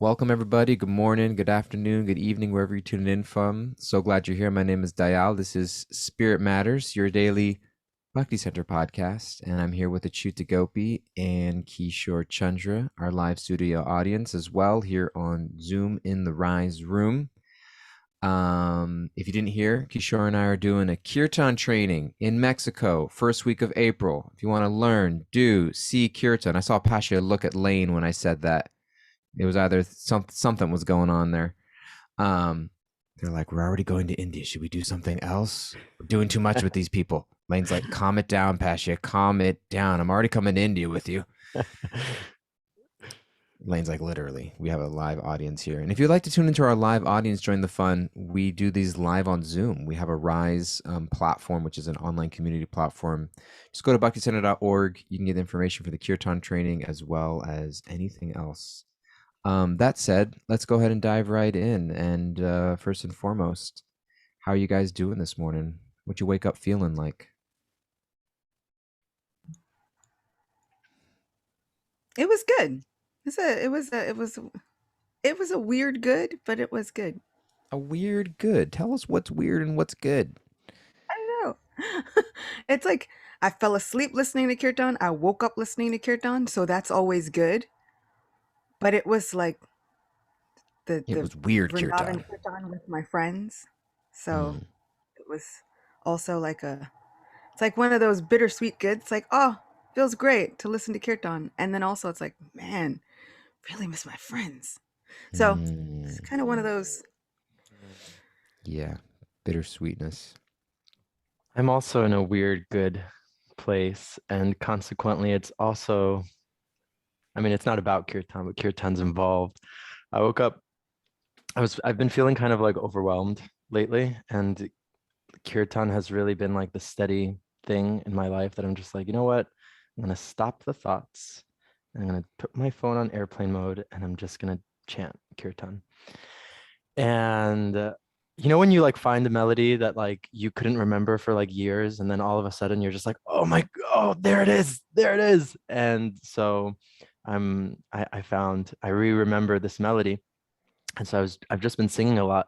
Welcome, everybody. Good morning, good afternoon, good evening, wherever you're tuning in from. So glad you're here. My name is Dayal. This is Spirit Matters, your daily Bhakti Center podcast. And I'm here with Achyuta Gopi and Kishore Chandra, our live studio audience, as well here on Zoom in the Rise Room. If you didn't hear, Kishore and I are doing a kirtan training in Mexico, first week of April. If you want to learn, do, see kirtan. I saw Pasha look at Lane when I said that. It was either something was going on there. Um, they're like, we're already going to India. Should we do something else? We're doing too much with these people. Lane's like, calm it down, Pasha. Calm it down. I'm already coming to India with you. Lane's like, literally, we have a live audience here. And if you'd like to tune into our live audience, join the fun. We do these live on Zoom. We have a Rise platform, which is an online community platform. Just go to bhakticenter.org. You can get information for the kirtan training as well as anything else. That said, let's go ahead and dive right in. And first and foremost, how are you guys doing this morning? What you wake up feeling like? It was good. It was a weird good, but it was good. A weird good. Tell us what's weird and what's good. I don't know. It's like I fell asleep listening to kirtan. I woke up listening to kirtan, so that's always good. But it was like It the was weird Vrindavan kirtan. kirtan with my friends. So Mm, it was also like it's like one of those bittersweet goods. It's like, oh, feels great to listen to kirtan. And then also it's like, man, really miss my friends. So it's mm, kind of one of those. yeah, bittersweetness. I'm also in a weird good place, and consequently, it's also, I mean, it's not about kirtan, but kirtan's involved. I woke up, I've been feeling kind of like overwhelmed lately, and kirtan has really been like the steady thing in my life that I'm just like, you know what? I'm gonna stop the thoughts. I'm gonna put my phone on airplane mode, and I'm just gonna chant kirtan. And you know when you like find a melody that like you couldn't remember for like years, and then all of a sudden you're just like, oh my, oh, there it is, there it is. And so I found I re-remember this melody. And so I've just been singing a lot.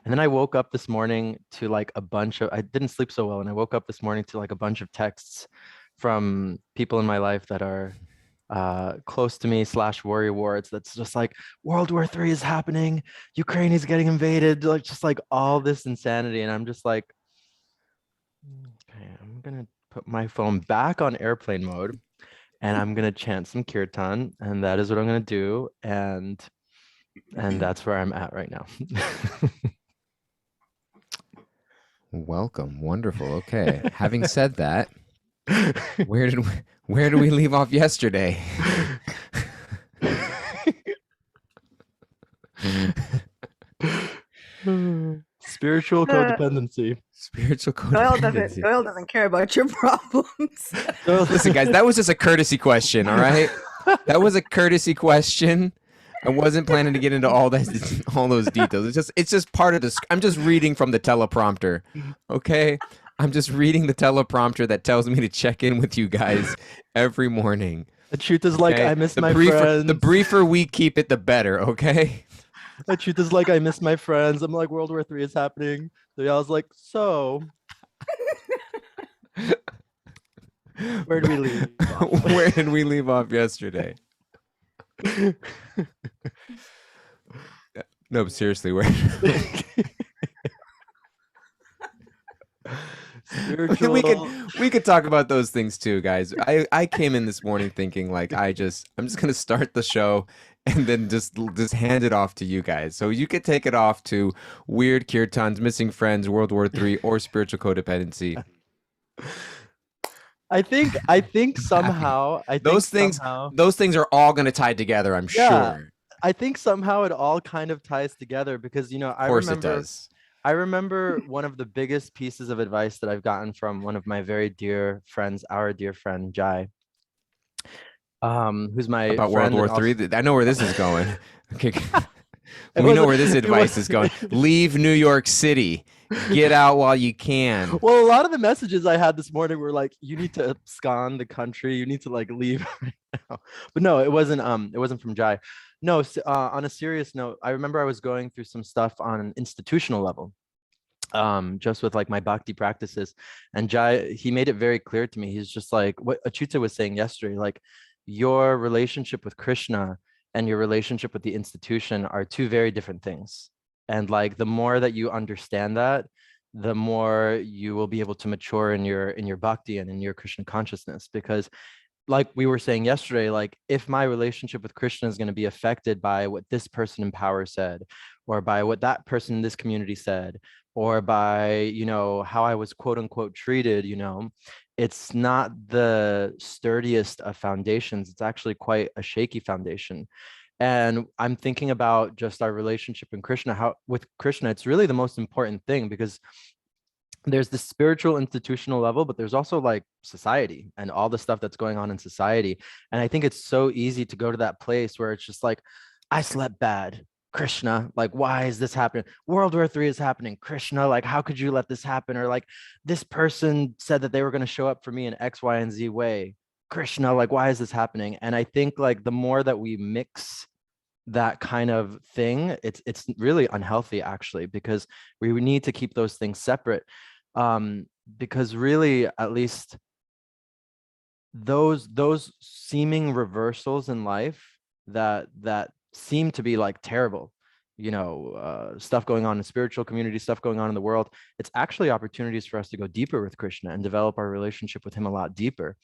And then I woke up this morning to like a bunch of, I didn't sleep so well, and I woke up this morning to like a bunch of texts from people in my life that are close to me / worry wards. That's just like World War III is happening, Ukraine is getting invaded, like just like all this insanity. And I'm just like, okay, I'm gonna put my phone back on airplane mode, and I'm gonna chant some kirtan, and that is what I'm gonna do. And that's where I'm at right now. Welcome. Wonderful. Okay. Having said that, where did we leave off yesterday? Spiritual codependency. Spiritual codependency. Doyle doesn't care about your problems. Listen, guys, that was just a courtesy question, all right? That was a courtesy question. I wasn't planning to get into all those details. It's just part of this. I'm just reading from the teleprompter, okay? I'm just reading the teleprompter that tells me to check in with you guys every morning. The truth is like, Okay? I miss The my briefer, friends. the briefer we keep it, the better, okay? The truth is like, I miss my friends. I'm like, World War III is happening. So I was like, so where do we leave off? Where did we leave off yesterday? No, but seriously, where? Spiritual. we could talk about those things too, guys. I came in this morning thinking like I'm just gonna start the show and then just hand it off to you guys. So you could take it off to weird kirtans, missing friends, World War III, or spiritual codependency. I think somehow Those things are all gonna tie together, I'm yeah, sure. I think somehow it all kind of ties together because, you know, Of course it does. I remember one of the biggest pieces of advice that I've gotten from one of my very dear friends, our dear friend Jai, who's my About World friend War and also III. I know where this is going. Okay. it We know wasn't- where this it advice was- is going. Leave New York City. Get out while you can. Well, a lot of the messages I had this morning were like, you need to abscond the country, you need to like leave right now. But no, it wasn't from Jai. No, on a serious note, I remember I was going through some stuff on an institutional level, just with like my bhakti practices, and Jai, he made it very clear to me. He's just like what Achyuta was saying yesterday, like your relationship with Krishna and your relationship with the institution are two very different things. And like the more that you understand that, the more you will be able to mature in your bhakti and in your Krishna consciousness. Because like we were saying yesterday, like if my relationship with Krishna is going to be affected by what this person in power said, or by what that person in this community said, or by, how I was quote unquote treated, it's not the sturdiest of foundations. It's actually quite a shaky foundation. And I'm thinking about just our relationship in Krishna, how with Krishna, it's really the most important thing, because there's the spiritual institutional level, but there's also like society and all the stuff that's going on in society. And I think it's so easy to go to that place where it's just like, I slept bad. Krishna, like, why is this happening? World War III is happening. Krishna, like, how could you let this happen? Or like, this person said that they were going to show up for me in X, Y, and Z way. Krishna, like, why is this happening? And I think like the more that we mix that kind of thing, it's really unhealthy actually, because we would need to keep those things separate. um because really, at least those seeming reversals in life that seem to be like terrible, stuff going on in spiritual community, stuff going on in the world, it's actually opportunities for us to go deeper with Krishna and develop our relationship with him a lot deeper.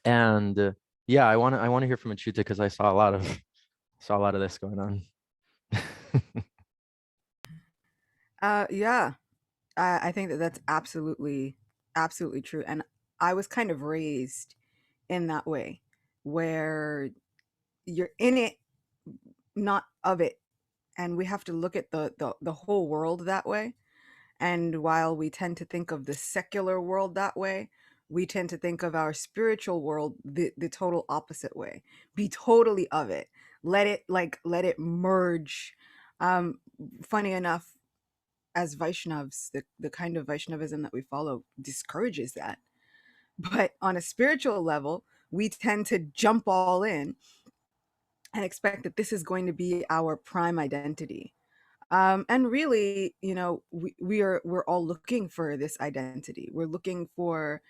And yeah, I want to hear from Achyuta, because I saw a lot of this going on. Yeah, I think that that's absolutely true. And I was kind of raised in that way, where you're in it, not of it. And we have to look at the whole world that way. And while we tend to think of the secular world that way, we tend to think of our spiritual world the total opposite way. Be totally of it. Let it merge. Um, Funny enough, as Vaishnavs, the kind of Vaishnavism that we follow discourages that. But on a spiritual level, we tend to jump all in and expect that this is going to be our prime identity. And really, we're all looking for this identity. We're looking for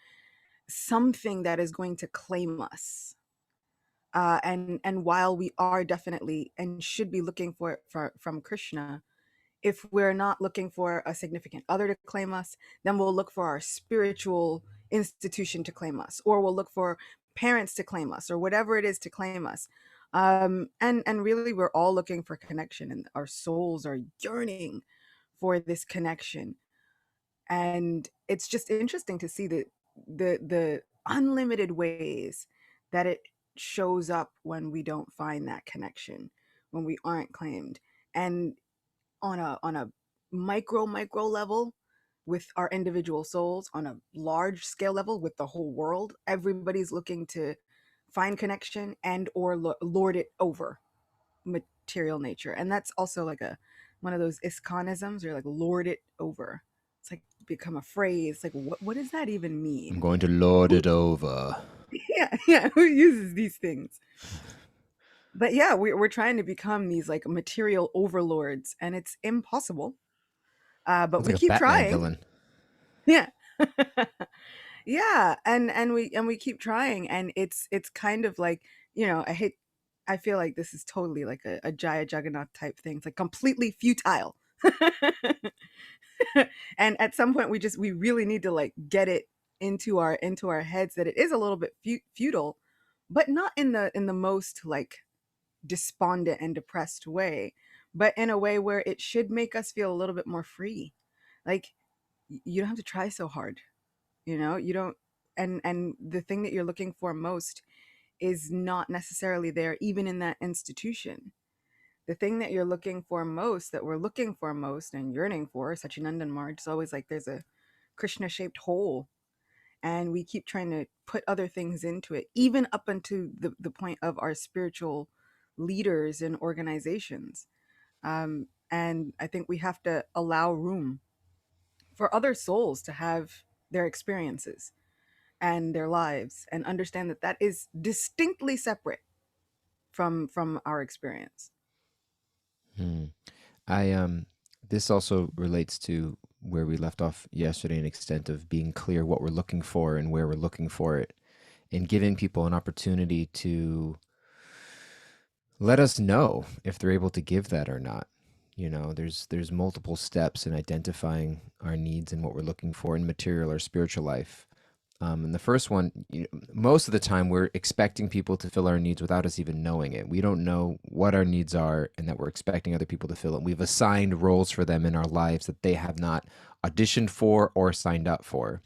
something that is going to claim us. And while we are definitely and should be looking for it from Krishna, if we're not looking for a significant other to claim us, then we'll look for our spiritual institution to claim us, or we'll look for parents to claim us, or whatever it is to claim us. And really, we're all looking for connection, and our souls are yearning for this connection. And it's just interesting to see the unlimited ways that it shows up when we don't find that connection, when we aren't claimed. And on a micro level with our individual souls, on a large scale level with the whole world, everybody's looking to find connection and or lord it over material nature. And that's also like a one of those iskonisms, or like lord it over. It's like become a phrase. Like what does that even I'm mean? going to lord Who it over. yeah, who uses these things? But yeah, we're trying to become these like material overlords, and it's impossible. But It's we like a keep Batman trying. villain. Yeah. Yeah, and we keep trying, and it's kind of like, I feel like this is totally like a Jaya Jagannath type thing. It's like completely futile. And at some point we really need to like get it into our heads that it is a little bit futile, but not in the most like despondent and depressed way, but in a way where it should make us feel a little bit more free. Like you don't have to try so hard, you don't. And the thing that you're looking for most is not necessarily there, even in that institution. The thing that you're looking for most, that we're looking for most and yearning for, Sachinandan Marg, is always like there's a Krishna shaped hole, and we keep trying to put other things into it, even up unto the point of our spiritual leaders and organizations. And I think we have to allow room for other souls to have their experiences and their lives, and understand that that is distinctly separate from our experience. Hmm. I this also relates to where we left off yesterday, an extent of being clear what we're looking for and where we're looking for it, and giving people an opportunity to let us know if they're able to give that or not. You know, there's multiple steps in identifying our needs and what we're looking for in material or spiritual life. And the first one, most of the time, we're expecting people to fill our needs without us even knowing it. We don't know what our needs are and that we're expecting other people to fill it. We've assigned roles for them in our lives that they have not auditioned for or signed up for.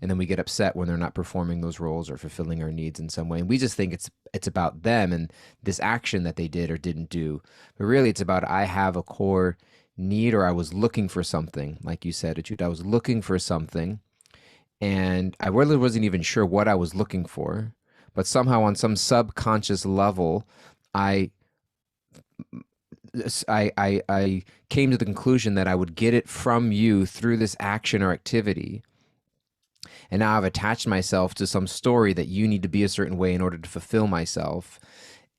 And then we get upset when they're not performing those roles or fulfilling our needs in some way. And we just think it's about them and this action that they did or didn't do. But really, it's about I have a core need or I was looking for something. Like you said, Achut, I was looking for something and I really wasn't even sure what I was looking for, but somehow on some subconscious level, I I came to the conclusion that I would get it from you through this action or activity, and now I've attached myself to some story that you need to be a certain way in order to fulfill myself.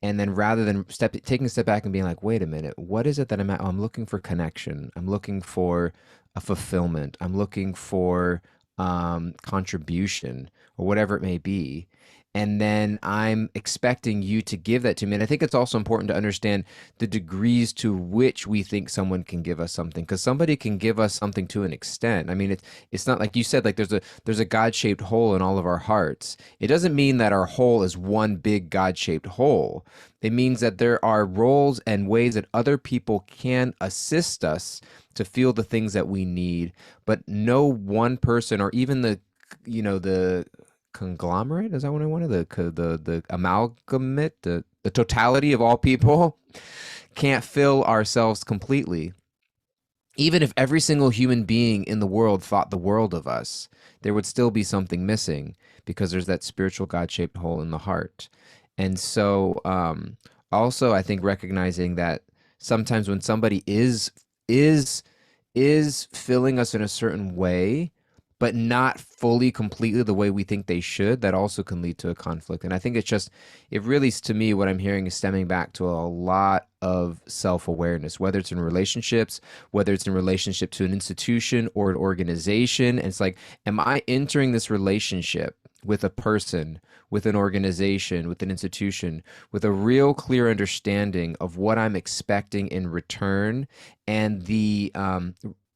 And then rather than taking a step back and being like, wait a minute, what is it that I'm at? Oh, I'm looking for connection. I'm looking for a fulfillment. I'm looking for contribution or whatever it may be. And then I'm expecting you to give that to me. And I think it's also important to understand the degrees to which we think someone can give us something, because somebody can give us something to an extent. I mean, it's not like you said, like there's a God-shaped hole in all of our hearts. It doesn't mean that our hole is one big God-shaped hole. It means that there are roles and ways that other people can assist us to feel the things that we need, but no one person or even the conglomerate, is that what I wanted? The amalgamate, the totality of all people can't fill ourselves completely. Even if every single human being in the world thought the world of us, there would still be something missing because there's that spiritual God shaped hole in the heart. And so, also, I think recognizing that sometimes when somebody is is filling us in a certain way, but not fully completely the way we think they should, that also can lead to a conflict. And I think it really, to me, what I'm hearing is stemming back to a lot of self awareness, whether it's in relationships, whether it's in relationship to an institution or an organization. And it's like, am I entering this relationship with a person, with an organization, with an institution, with a real clear understanding of what I'm expecting in return and the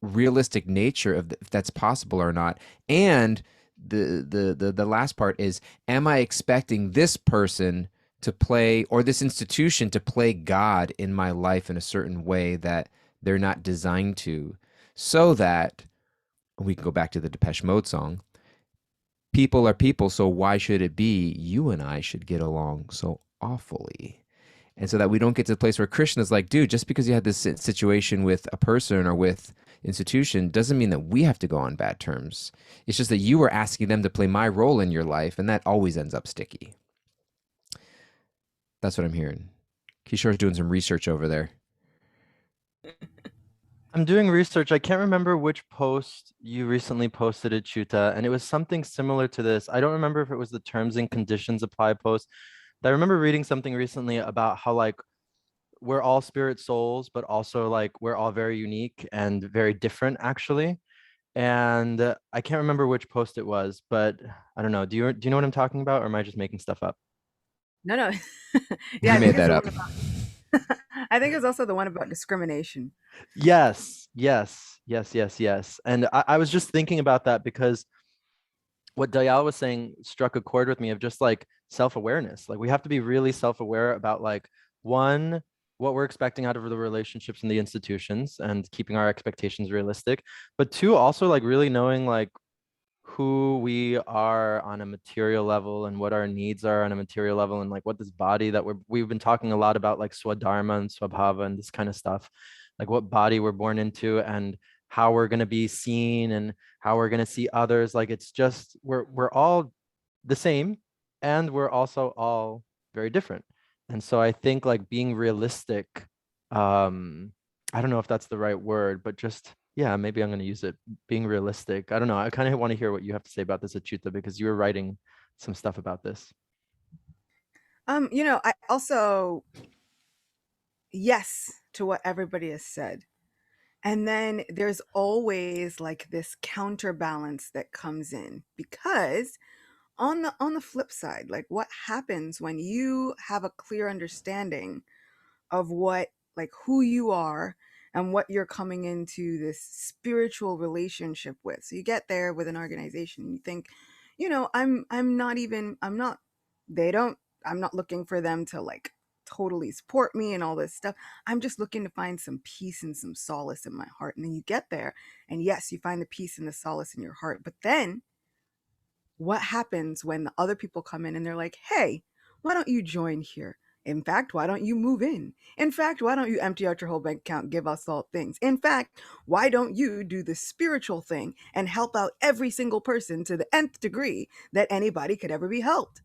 realistic nature of if that's possible or not? And the last part is, am I expecting this person to play, or this institution to play God in my life in a certain way that they're not designed to, so that we can go back to the Depeche Mode song, people are people, so why should it be you and I should get along so awfully? And so that we don't get to the place where Christian is like, dude, just because you had this situation with a person or with institution doesn't mean that we have to go on bad terms. It's just that you were asking them to play my role in your life, and that always ends up sticky. That's what I'm hearing. Kishore's doing some research over there. I'm doing research. I can't remember which post you recently posted at Chuta, and it was something similar to this. I don't remember if it was the terms and conditions apply post. But I remember reading something recently about how like we're all spirit souls, but also like we're all very unique and very different actually. And I can't remember which post it was, but I don't know. Do you know what I'm talking about, or am I just making stuff up? No, no. Yeah, You I think made it's that the up. one about I think it's also the one about discrimination. Yes, yes, yes, yes, yes. And I was just thinking about that because what Dayal was saying struck a chord with me of just like self-awareness. Like we have to be really self-aware about like one, what we're expecting out of the relationships and the institutions and keeping our expectations realistic. But two, also like really knowing like who we are on a material level and what our needs are on a material level and like what this body that we've been talking a lot about like swadharma and swabhava and this kind of stuff, like what body we're born into and how we're going to be seen and how we're going to see others. Like it's just we're all the same and we're also all very different. And so I think like being realistic, I don't know if that's the right word, but just yeah, maybe I'm going to use it, being realistic. I don't know. I kind of want to hear what you have to say about this, Achuta, because you were writing some stuff about this. I also, yes to what everybody has said. And then there's always like this counterbalance that comes in, because on the flip side, like what happens when you have a clear understanding of what, like who you are and what you're coming into this spiritual relationship with. So you get there with an organization and you think, I'm not they don't I'm not looking for them to like totally support me and all this stuff. I'm just looking to find some peace and some solace in my heart. And then you get there and yes, you find the peace and the solace in your heart. But then what happens when the other people come in and they're like, hey, why don't you join here? In fact, why don't you move in? In fact, why don't you empty out your whole bank account, give us all things? In fact, why don't you do the spiritual thing and help out every single person to the nth degree that anybody could ever be helped?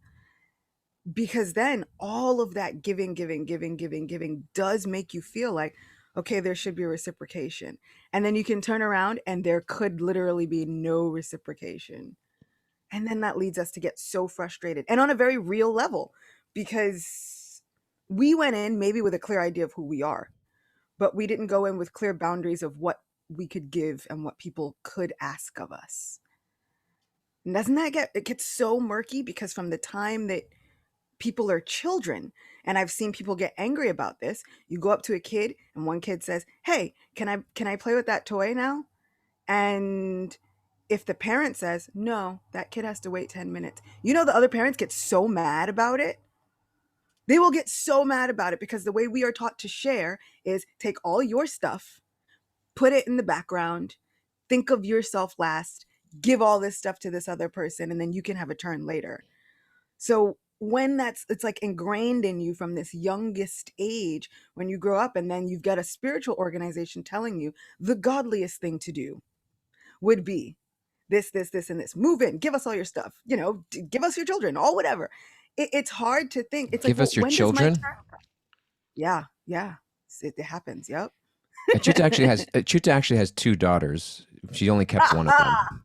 Because then all of that giving, giving, giving, giving, giving does make you feel like, okay, there should be reciprocation. And then you can turn around and there could literally be no reciprocation. And then that leads us to get so frustrated and on a very real level, because we went in maybe with a clear idea of who we are, but we didn't go in with clear boundaries of what we could give and what people could ask of us. And doesn't that it gets so murky, because from the time that people are children, and I've seen people get angry about this, you go up to a kid and one kid says, hey, can I play with that toy now? And if the parent says, no, that kid has to wait 10 minutes, the other parents get so mad about it. They will get so mad about it because the way we are taught to share is take all your stuff, put it in the background, think of yourself last, give all this stuff to this other person, and then you can have a turn later. So when it's like ingrained in you from this youngest age, when you grow up and then you've got a spiritual organization telling you the godliest thing to do would be this, and this. Move in, give us all your stuff, give us your children, all whatever. It's hard to think. It's like, Give well, us your when does my children. turn? Yeah, yeah. It happens. Yep. Chuta actually has two daughters. She only kept one of them.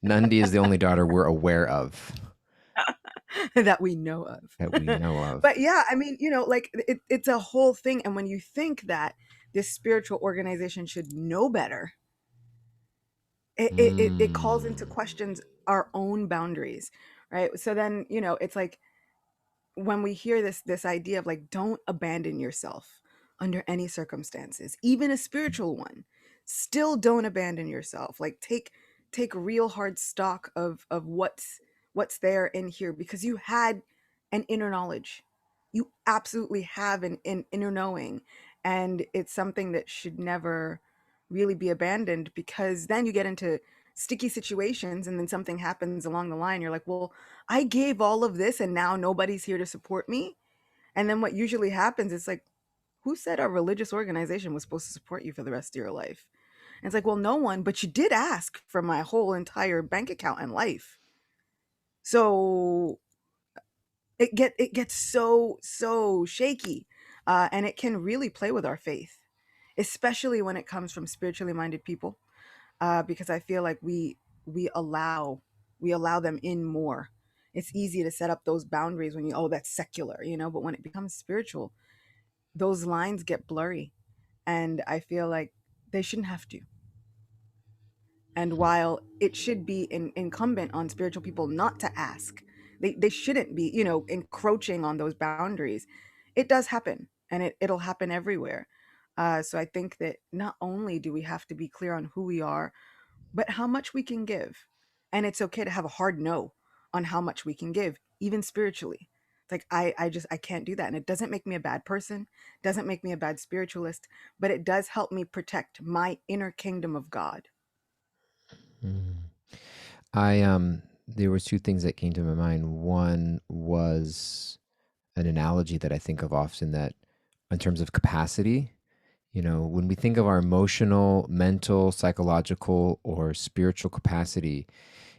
Nandi is the only daughter we're aware of That we know of. that we know of. But yeah, I mean, like it's a whole thing. And when you think that this spiritual organization should know better, it calls into questions our own boundaries, right? So then, it's like when we hear this idea of like, don't abandon yourself under any circumstances, even a spiritual one, still don't abandon yourself. Like take real hard stock of what's there in here, because you had an inner knowledge. You absolutely have an inner knowing, and it's something that should never really be abandoned, because then you get into sticky situations and then something happens along the line. You're like, well, I gave all of this and now nobody's here to support me. And then what usually happens is like, who said our religious organization was supposed to support you for the rest of your life? And it's like, well, no one, but you did ask for my whole entire bank account and life. So it gets so shaky, and it can really play with our faith, especially when it comes from spiritually minded people, because I feel like we allow we allow them in more. It's easy to set up those boundaries when that's secular, but when it becomes spiritual, those lines get blurry, and I feel like they shouldn't have to. And while it should be incumbent on spiritual people not to ask, they shouldn't be, encroaching on those boundaries. It does happen, and it'll happen everywhere. So I think that not only do we have to be clear on who we are, but how much we can give. And it's okay to have a hard no on how much we can give, even spiritually. It's like I can't do that. And it doesn't make me a bad person, doesn't make me a bad spiritualist, but it does help me protect my inner kingdom of God. Mm. I there was two things that came to my mind. One was an analogy that I think of often, that in terms of capacity, when we think of our emotional, mental, psychological, or spiritual capacity,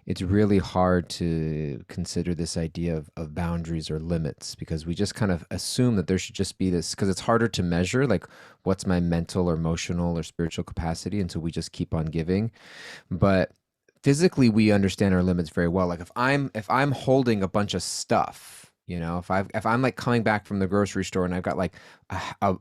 it's really hard to consider this idea of boundaries or limits, because we just kind of assume that there should just be this, because it's harder to measure, like, what's my mental or emotional or spiritual capacity, and so we just keep on giving. But physically we understand our limits very well. Like if I'm holding a bunch of stuff, You know, if I'm like coming back from the grocery store and I've got like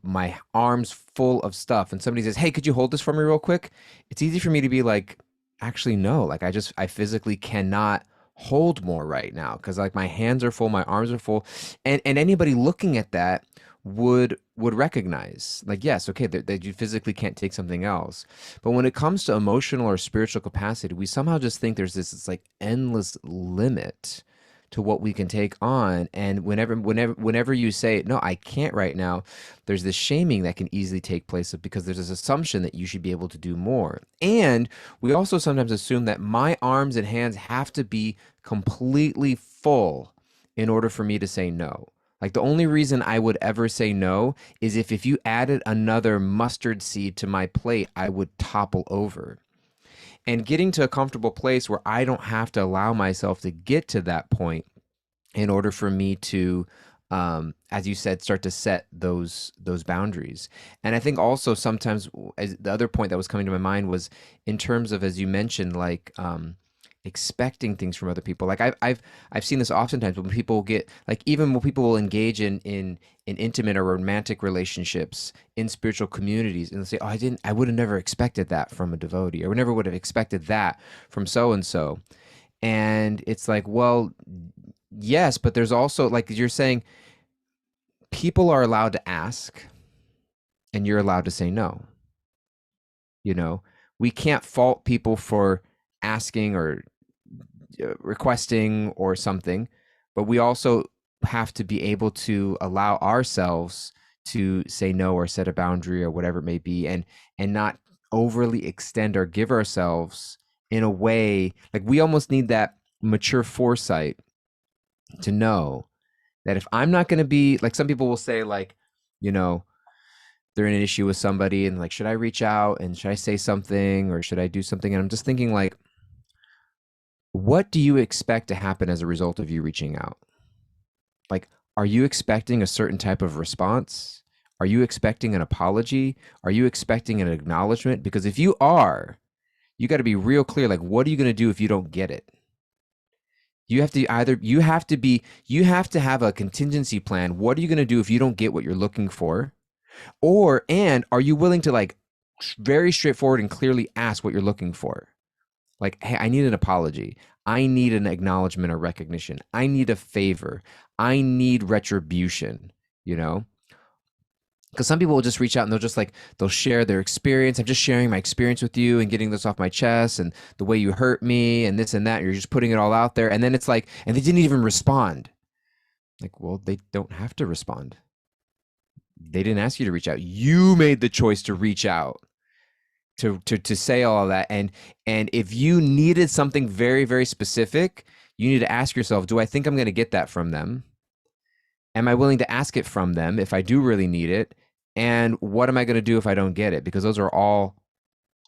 my arms full of stuff and somebody says, "Hey, could you hold this for me real quick?" It's easy for me to be like, "Actually, no. Like I physically cannot hold more right now because like my hands are full, my arms are full." And anybody looking at that would recognize like, yes, okay, that you physically can't take something else. But when it comes to emotional or spiritual capacity, we somehow just think there's this it's like endless limit to what we can take on. And whenever you say no, I can't right now, there's this shaming that can easily take place because there's this assumption that you should be able to do more. And we also sometimes assume that my arms and hands have to be completely full in order for me to say no. Like the only reason I would ever say no is if you added another mustard seed to my plate, I would topple over. And getting to a comfortable place where I don't have to allow myself to get to that point in order for me to as you said, start to set those boundaries. And I think also sometimes, as the other point that was coming to my mind was in terms of, as you mentioned, like expecting things from other people. Like I've seen this oftentimes when people get like, even when people will engage in intimate or romantic relationships in spiritual communities, and they'll say, "Oh, I would have never expected that from a devotee, or never would have expected that from so and so." And it's like, well, yes, but there's also, like you're saying, people are allowed to ask and you're allowed to say no. You know, we can't fault people for asking or requesting or something, but we also have to be able to allow ourselves to say no or set a boundary or whatever it may be, and not overly extend or give ourselves in a way like we almost need that mature foresight to know that if I'm not going to be like, some people will say like, you know, they're in an issue with somebody and like, should I reach out and should I say something or should I do something? And I'm just thinking like, what do you expect to happen as a result of you reaching out? Like, are you expecting a certain type of response? Are you expecting an apology? Are you expecting an acknowledgement? Because if you are, you got to be real clear. Like, what are you going to do if you don't get it? You have to have a contingency plan. What are you going to do if you don't get what you're looking for? And are you willing to like very straightforward and clearly ask what you're looking for? Like, hey, I need an apology. I need an acknowledgement or recognition. I need a favor. I need retribution, you know? Because some people will just reach out and they'll just like, they'll share their experience. I'm just sharing my experience with you and getting this off my chest and the way you hurt me and this and that. You're just putting it all out there. And then it's like, and they didn't even respond. Like, well, they don't have to respond. They didn't ask you to reach out. You made the choice to reach out to say all of that. And if you needed something very, very specific, you need to ask yourself, do I think I'm going to get that from them? Am I willing to ask it from them if I do really need it? And what am I going to do if I don't get it? Because those are all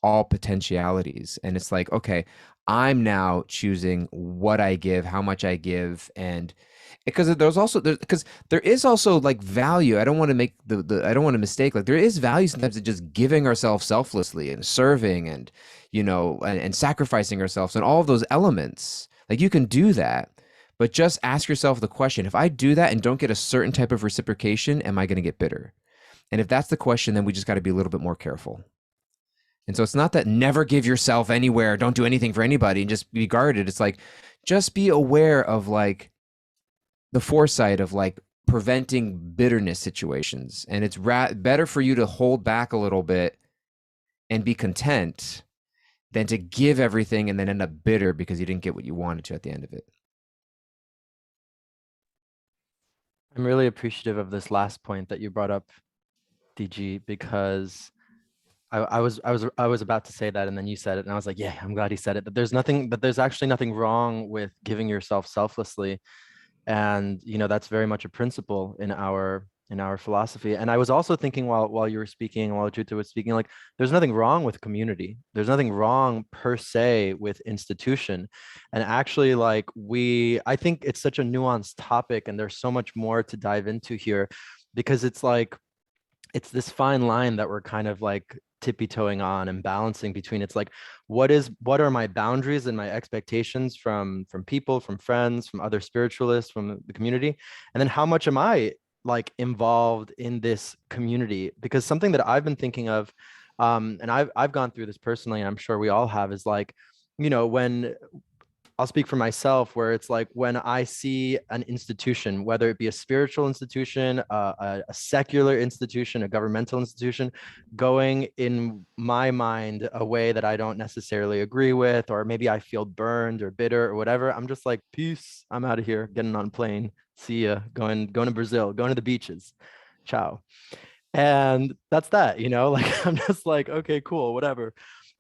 potentialities. And it's like, okay, I'm now choosing what I give, how much I give, and because because there is also like value. I don't want to make the I don't want to mistake, like there is value sometimes in just giving ourselves selflessly and serving and and sacrificing ourselves and all of those elements. Like you can do that, but just ask yourself the question: if I do that and don't get a certain type of reciprocation, am I going to get bitter? And if that's the question, then we just got to be a little bit more careful. And so it's not that never give yourself anywhere, don't do anything for anybody and just be guarded. It's like just be aware of like the foresight of like preventing bitterness situations. And it's better for you to hold back a little bit and be content than to give everything and then end up bitter because you didn't get what you wanted to at the end of it. I'm really appreciative of this last point that you brought up, DG, because I was about to say that, and then you said it, and I was like, yeah, I'm glad he said it. That there's actually nothing wrong with giving yourself selflessly, and that's very much a principle in our philosophy. And I was also thinking while you were speaking, while Juta was speaking, like there's nothing wrong with community. There's nothing wrong per se with institution, and actually, like I think it's such a nuanced topic, and there's so much more to dive into here, because it's like it's this fine line that we're kind of like tippy-toeing on and balancing between. It's like, what are my boundaries and my expectations from people, from friends, from other spiritualists, from the community, and then how much am I like involved in this community? Because something that I've been thinking of, and I've gone through this personally, and I'm sure we all have, is like, when I'll speak for myself, where it's like when I see an institution, whether it be a spiritual institution, a secular institution, a governmental institution, going in my mind a way that I don't necessarily agree with, or maybe I feel burned or bitter or whatever, I'm just like, peace, I'm out of here, getting on a plane. See ya, going to Brazil, going to the beaches. Ciao. And that's that, like I'm just like, okay, cool, whatever.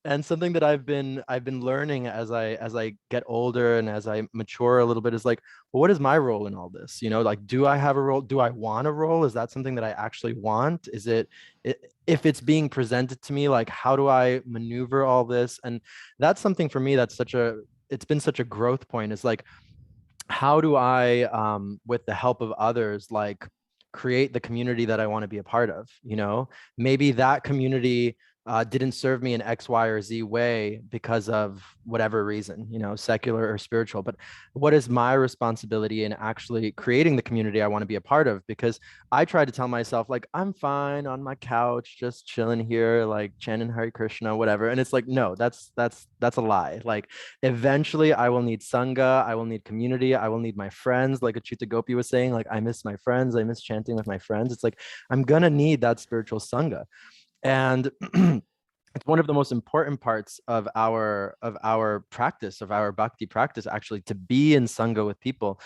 And something that I've been learning as I get older and as I mature a little bit is like, well, what is my role in all this? Like, do I have a role? Do I want a role? Is that something that I actually want? If it's being presented to me, like, how do I maneuver all this? And that's something for me that's it's been such a growth point. Is like, how do I, with the help of others, like create the community that I want to be a part of? Maybe that community didn't serve me in X, Y, or Z way because of whatever reason, secular or spiritual. But what is my responsibility in actually creating the community I want to be a part of? Because I try to tell myself, like, I'm fine on my couch, just chilling here, like chanting Hare Krishna, whatever. And it's like, no, that's a lie. Like, eventually I will need Sangha, I will need community, I will need my friends. Like Achyuta Gopi was saying, like, I miss my friends, I miss chanting with my friends. It's like, I'm gonna need that spiritual Sangha. And it's one of the most important parts of our practice, of our bhakti practice, actually, to be in Sangha with people.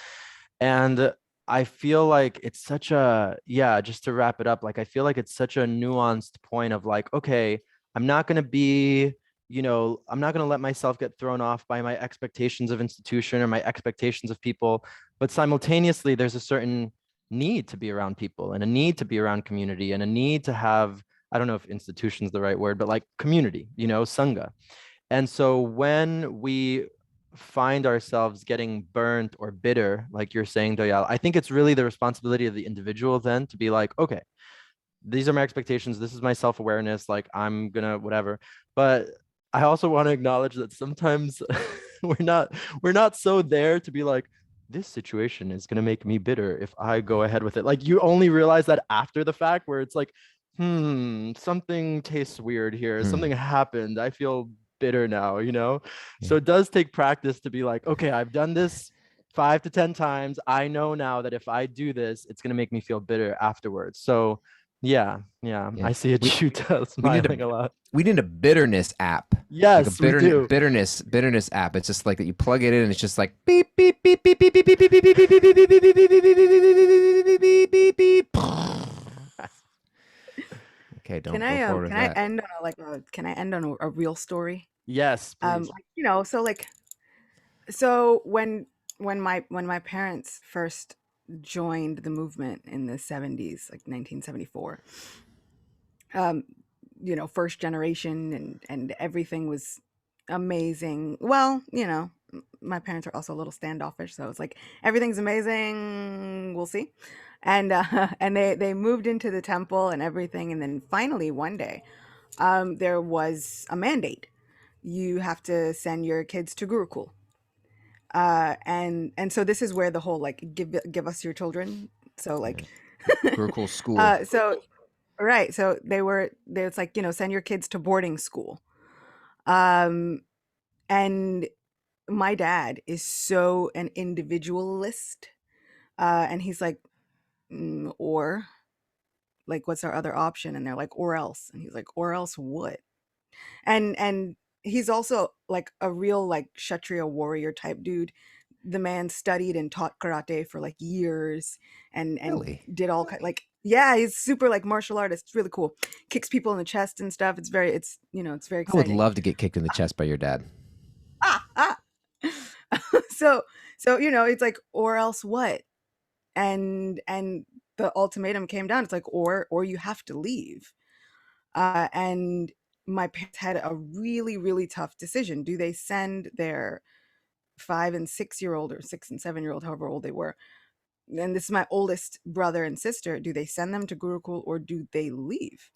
And I feel like it's such a, yeah, just to wrap it up, like, I feel like it's such a nuanced point of like, okay, I'm not going to be, I'm not going to let myself get thrown off by my expectations of institution or my expectations of people. But simultaneously, there's a certain need to be around people and a need to be around community and a need to have, I don't know if institution is the right word, but like community, Sangha. And so when we find ourselves getting burnt or bitter, like you're saying, Doyal, I think it's really the responsibility of the individual then to be like, okay, these are my expectations. This is my self-awareness. Like, I'm gonna whatever. But I also want to acknowledge that sometimes we're not so there to be like, this situation is gonna make me bitter if I go ahead with it. Like, you only realize that after the fact, where it's like, something tastes weird here. Hmm. Something happened. I feel bitter now. Yeah. So it does take practice to be like, okay, I've done this 5 to 10 times. I know now that if I do this, it's gonna make me feel bitter afterwards. So yeah, yeah. Yeah. I see a We Chuta we need a smiling a lot. we need a bitterness app. Like a Yes, we do. bitterness app. It's just like that you plug it in and it's just like beep beep beep beep beep beep beep beep beep beep beep beep beep beep beep beep beep beep. Okay, don't go forward with can I that. end on can I end on a real story? Yes, please. So when my parents first joined the movement in the 70s, like 1974, um, first generation, and everything was amazing. Well, my parents are also a little standoffish, so it's like everything's amazing. We'll see. And and they moved into the temple and everything, and then finally one day, there was a mandate. You have to send your kids to Gurukul. And so this is where the whole like give us your children. So Yeah. like Gurukul school. so right, so it's like, send your kids to boarding school. Um and my dad is so an individualist, and he's like, or like, what's our other option? And they're like, or else. And he's like, or else what? And he's also like a real like kshatriya warrior type dude. The man studied and taught karate for like years, and Really? did all like, yeah, he's super like martial artist. It's really cool. Kicks people in the chest and stuff. It's very I would exciting. love to get kicked in the chest by your dad. Ah, ah. so it's like, or else what? And the ultimatum came down. It's like, or you have to leave. And my parents had a really, really tough decision. Do they send their 5 and 6 year old, or 6 and 7 year old, however old they were, and this is my oldest brother and sister, do they send them to Gurukul or do they leave?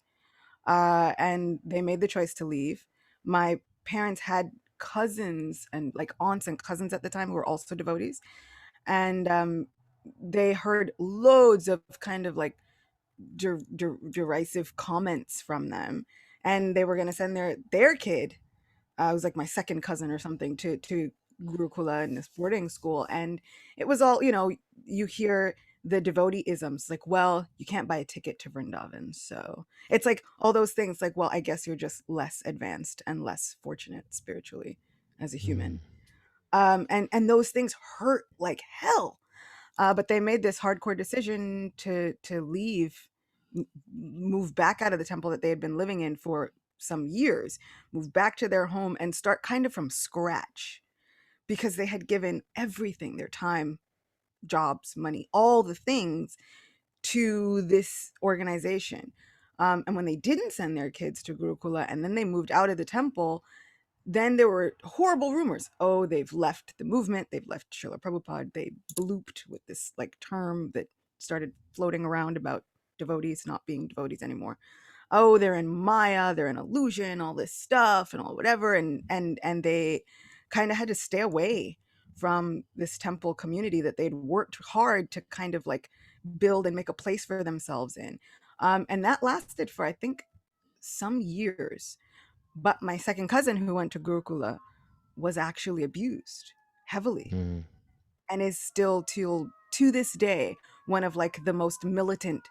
And they made the choice to leave. My parents had cousins and like aunts and cousins at the time who were also devotees, and they heard loads of kind of like derisive comments from them, and they were going to send their kid, it was like my second cousin or something, to Gurukula in this boarding school. And it was all, you hear the devotee isms like, well, you can't buy a ticket to Vrindavan. So it's like all those things like, well, I guess you're just less advanced and less fortunate spiritually as a human. And those things hurt like hell. But they made this hardcore decision to leave, move back out of the temple that they had been living in for some years, move back to their home and start kind of from scratch, because they had given everything, their time, jobs, money, all the things, to this organization. And when they didn't send their kids to Gurukula and then they moved out of the temple, then there were horrible rumors. Oh, they've left the movement. They've left Srila Prabhupada. They blooped with this like term that started floating around about devotees not being devotees anymore. Oh, they're in Maya, they're in illusion, all this stuff and all whatever. And they kind of had to stay away from this temple community that they'd worked hard to kind of like build and make a place for themselves in. And that lasted for, I think, some years. But my second cousin who went to Gurukula was actually abused heavily, Mm. and is still to this day one of like the most militant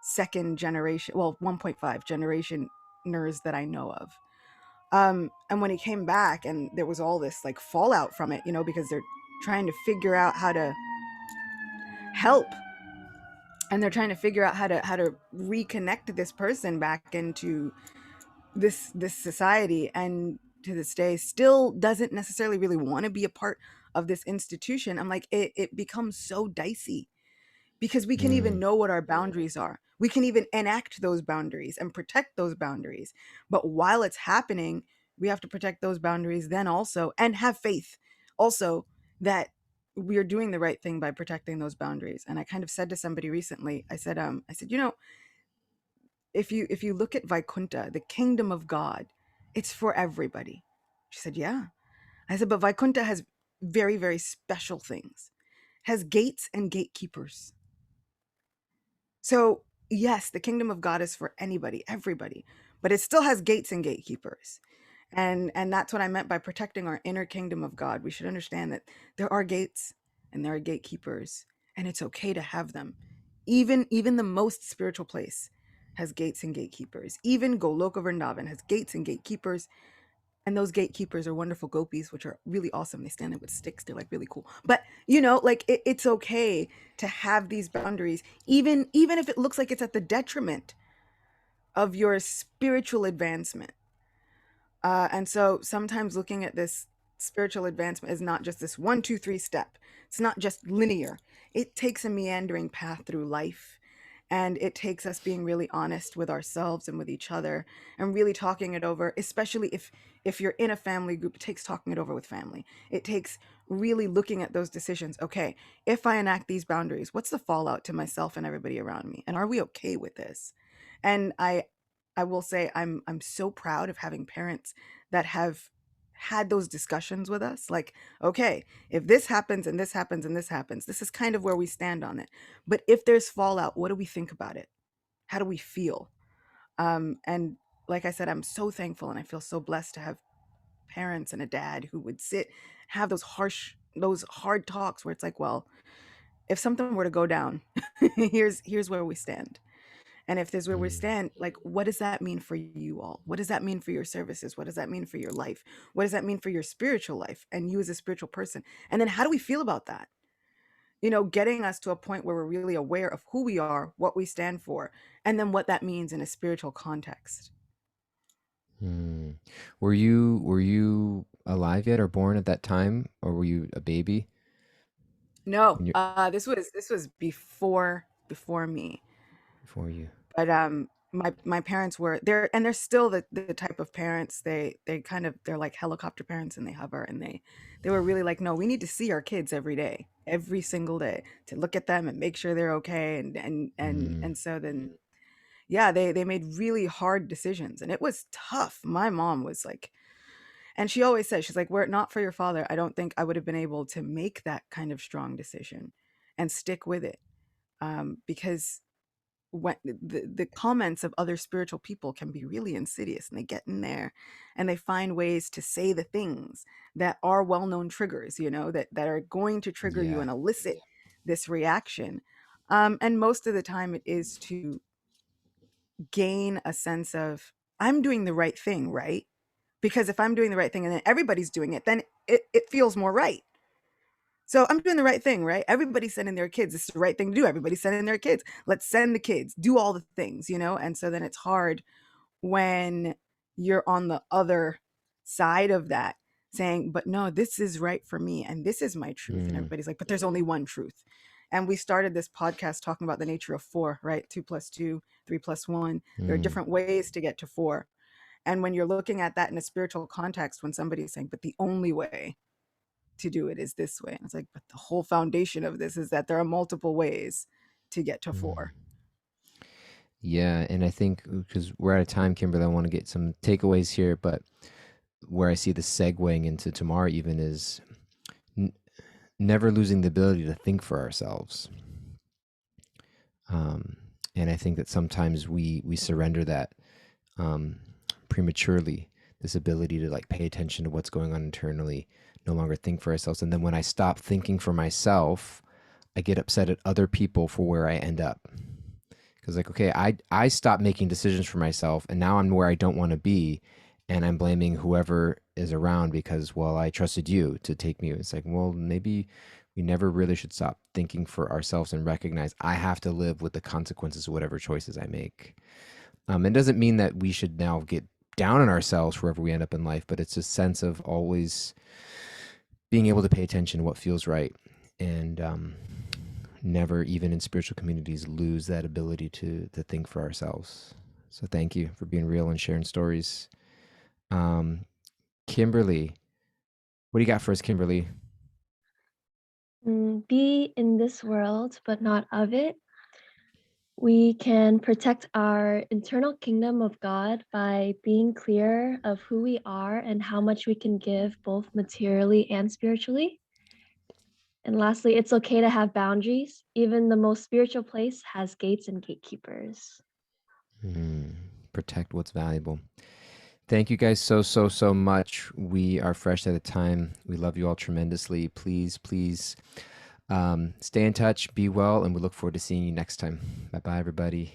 second generation, well, 1.5 generation ners that I know of. And when he came back and there was all this like fallout from it, because they're trying to figure out how to help, and they're trying to figure out how to reconnect this person back into this society, and to this day still doesn't necessarily really want to be a part of this institution. I'm like, it becomes so dicey, because we can even Mm. know what our boundaries are, we can even enact those boundaries and protect those boundaries, but while it's happening, we have to protect those boundaries then also, and have faith also that we are doing the right thing by protecting those boundaries. And I kind of said to somebody recently, I said, if you look at Vaikunta, the kingdom of God, it's for everybody. She said, yeah. I said, but Vaikunta has very, very special things. Has gates and gatekeepers. So, yes, the kingdom of God is for anybody, everybody, but it still has gates and gatekeepers. And that's what I meant by protecting our inner kingdom of God. We should understand that there are gates and there are gatekeepers, and it's okay to have them. Even the most spiritual place has gates and gatekeepers. Even Goloka Vrindavan has gates and gatekeepers, and those gatekeepers are wonderful gopis, which are really awesome. They stand there with sticks. They're like really cool. But like it's okay to have these boundaries, even if it looks like it's at the detriment of your spiritual advancement. And so sometimes looking at this spiritual advancement is not just this 1, 2, 3 step. It's not just linear. It takes a meandering path through life. And it takes us being really honest with ourselves and with each other, and really talking it over, especially if you're in a family group. It takes talking it over with family. It takes really looking at those decisions. Okay, if I enact these boundaries, what's the fallout to myself and everybody around me? And are we okay with this? And I will say I'm so proud of having parents that have had those discussions with us. Like, okay, if this happens and this happens and this happens, this is kind of where we stand on it. But if there's fallout, what do we think about it? How do we feel? And like I said, I'm so thankful and I feel so blessed to have parents and a dad who would have those hard talks where it's like, well, if something were to go down, here's where we stand. And if there's where we Mm. stand, like, what does that mean for you all? What does that mean for your services? What does that mean for your life? What does that mean for your spiritual life and you as a spiritual person? And then how do we feel about that? Getting us to a point where we're really aware of who we are, what we stand for, and then what that means in a spiritual context. Mm. Were you alive yet or born at that time, or were you a baby No, when you this was before me. before you? But my parents were there, and they're still the type of parents, they kind of, they're like helicopter parents, and they hover, and they were really like, no, we need to see our kids every day, every single day, to look at them and make sure they're okay, Mm. and so then, yeah, they made really hard decisions, and it was tough. My mom was like, and she always says, she's like, were it not for your father, I don't think I would have been able to make that kind of strong decision and stick with it, because when the comments of other spiritual people can be really insidious, and they get in there and they find ways to say the things that are well-known triggers, that are going to trigger you Yeah. and elicit this reaction, and most of the time it is to gain a sense of, I'm doing the right thing, right? Because if I'm doing the right thing and then everybody's doing it, then it feels more right. So I'm doing the right thing, right? Everybody's sending their kids. It's the right thing to do. Everybody's sending their kids. Let's send the kids, do all the things, And so then it's hard when you're on the other side of that, saying, but no, this is right for me, and this is my truth. And Mm. everybody's like, but there's only one truth. And we started this podcast talking about the nature of four, right? 2 + 2, 3 + 1. There are Mm. different ways to get to four. And when you're looking at that in a spiritual context, when somebody is saying, but the only way to do it is this way, and it's like, but the whole foundation of this is that there are multiple ways to get to Mm. four. Yeah, and I think because we're out of time, Kimberly, I want to get some takeaways here, but where I see the segueing into tomorrow even is n- never losing the ability to think for ourselves. Um, and I think that sometimes we surrender that um, prematurely. This ability to like pay attention to what's going on internally, no longer think for ourselves. And then when I stop thinking for myself, I get upset at other people for where I end up. Because like, okay, I stopped making decisions for myself, and now I'm where I don't want to be, and I'm blaming whoever is around because, well, I trusted you to take me. It's like, well, maybe we never really should stop thinking for ourselves and recognize I have to live with the consequences of whatever choices I make. It doesn't mean that we should now get down on ourselves wherever we end up in life, but it's a sense of always being able to pay attention to what feels right, and never, even in spiritual communities, lose that ability to think for ourselves. So thank you for being real and sharing stories. Um, Kimberly, what do you got for us, Kimberly? Be in this world, but not of it. We can protect our internal kingdom of God by being clear of who we are and how much we can give, both materially and spiritually. And lastly, it's okay to have boundaries. Even the most spiritual place has gates and gatekeepers. Protect what's valuable. Thank you guys so much. We are fresh at a time. We love you all tremendously. Please stay in touch, be well, and we look forward to seeing you next time. Bye bye, everybody.